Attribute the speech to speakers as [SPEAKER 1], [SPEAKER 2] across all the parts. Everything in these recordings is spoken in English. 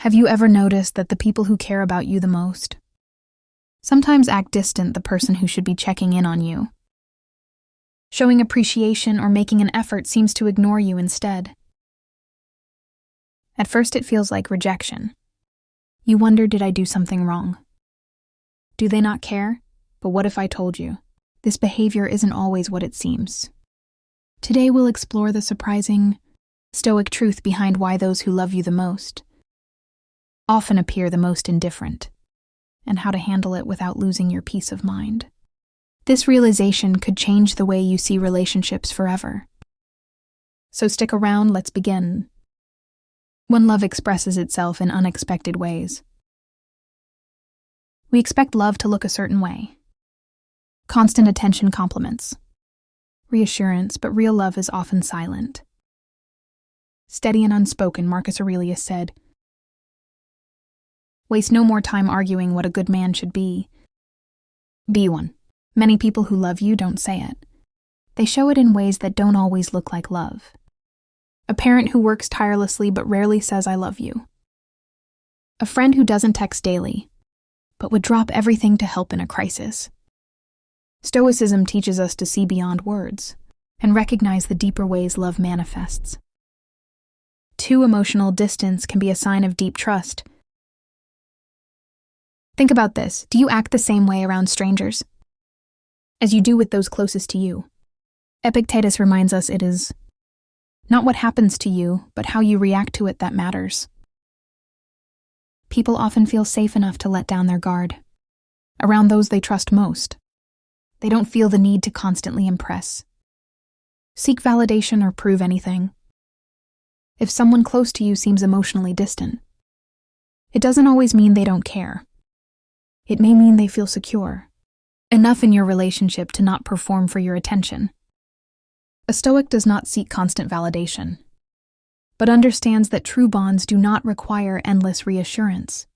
[SPEAKER 1] Have you ever noticed that the people who care about you the most sometimes act distant the person who should be checking in on you? Showing appreciation or making an effort seems to ignore you instead. At first it feels like rejection. You wonder, did I do something wrong? Do they not care? But what if I told you? This behavior isn't always what it seems. Today we'll explore the surprising, Stoic truth behind why those who love you the most often appear the most indifferent, and how to handle it without losing your peace of mind. This realization could change the way you see relationships forever. So stick around, let's begin. When love expresses itself in unexpected ways. We expect love to look a certain way. Constant attention, compliments, reassurance, but real love is often silent. Steady and unspoken, Marcus Aurelius said. Waste no more time arguing what a good man should be. Be one. Many people who love you don't say it. They show it in ways that don't always look like love. A parent who works tirelessly but rarely says I love you. A friend who doesn't text daily, but would drop everything to help in a crisis. Stoicism teaches us to see beyond words and recognize the deeper ways love manifests. Too emotional distance can be a sign of deep trust. Think about this. Do you act the same way around strangers as you do with those closest to you? Epictetus reminds us it is not what happens to you, but how you react to it that matters. People often feel safe enough to let down their guard around those they trust most. They don't feel the need to constantly impress, seek validation, or prove anything. If someone close to you seems emotionally distant, it doesn't always mean they don't care. It may mean they feel secure enough in your relationship to not perform for your attention. A Stoic does not seek constant validation, but understands that true bonds do not require endless reassurance.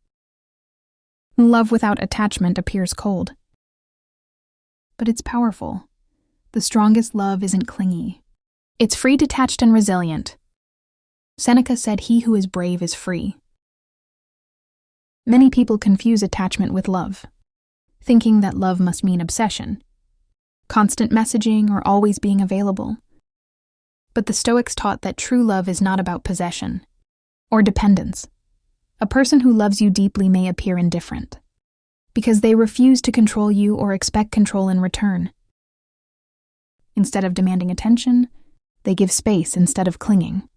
[SPEAKER 1] Love without attachment appears cold, but it's powerful. The strongest love isn't clingy. It's free, detached, and resilient. Seneca said, "He who is brave is free." Many people confuse attachment with love, thinking that love must mean obsession, constant messaging, or always being available. But the Stoics taught that true love is not about possession or dependence. A person who loves you deeply may appear indifferent because they refuse to control you or expect control in return. Instead of demanding attention, they give space instead of clinging.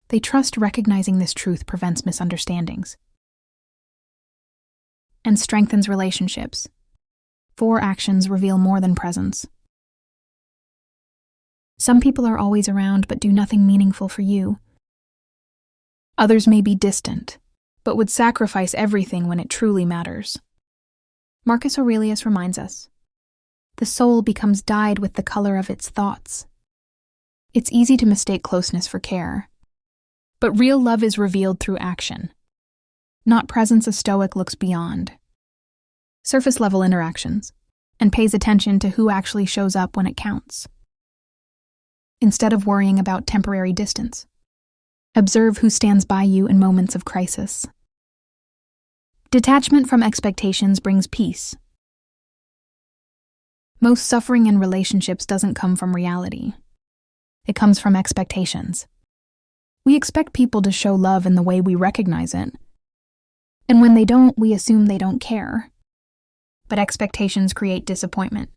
[SPEAKER 1] They trust. Recognizing this truth prevents misunderstandings and strengthens relationships. 4 actions reveal more than presence. Some people are always around but do nothing meaningful for you. Others may be distant, but would sacrifice everything when it truly matters. Marcus Aurelius reminds us, the soul becomes dyed with the color of its thoughts. It's easy to mistake closeness for care, but real love is revealed through action. Not presence. A Stoic looks beyond surface-level interactions and pays attention to who actually shows up when it counts. Instead of worrying about temporary distance, observe who stands by you in moments of crisis. Detachment from expectations brings peace. Most suffering in relationships doesn't come from reality. It comes from expectations. We expect people to show love in the way we recognize it. And when they don't, we assume they don't care. But expectations create disappointment.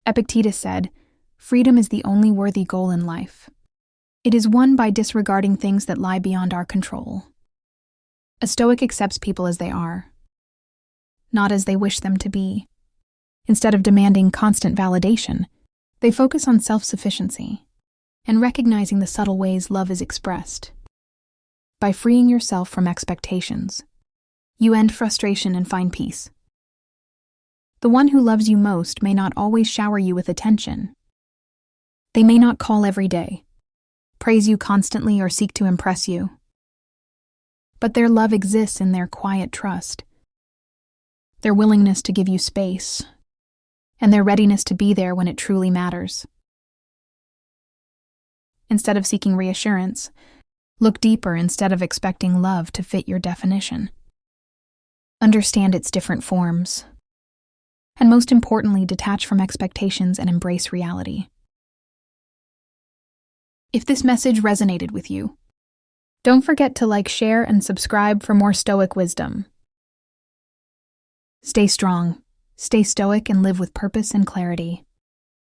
[SPEAKER 1] Epictetus said, "Freedom is the only worthy goal in life. It is won by disregarding things that lie beyond our control." A Stoic accepts people as they are, not as they wish them to be. Instead of demanding constant validation, they focus on self-sufficiency and recognizing the subtle ways love is expressed. By freeing yourself from expectations, you end frustration and find peace. The one who loves you most may not always shower you with attention. They may not call every day, praise you constantly, or seek to impress you. But their love exists in their quiet trust, their willingness to give you space, and their readiness to be there when it truly matters. Instead of seeking reassurance, Look deeper instead of expecting love to fit your definition. Understand its different forms. And most importantly, detach from expectations and embrace reality. If this message resonated with you, don't forget to like, share, and subscribe for more Stoic wisdom. Stay strong, stay stoic, and live with purpose and clarity.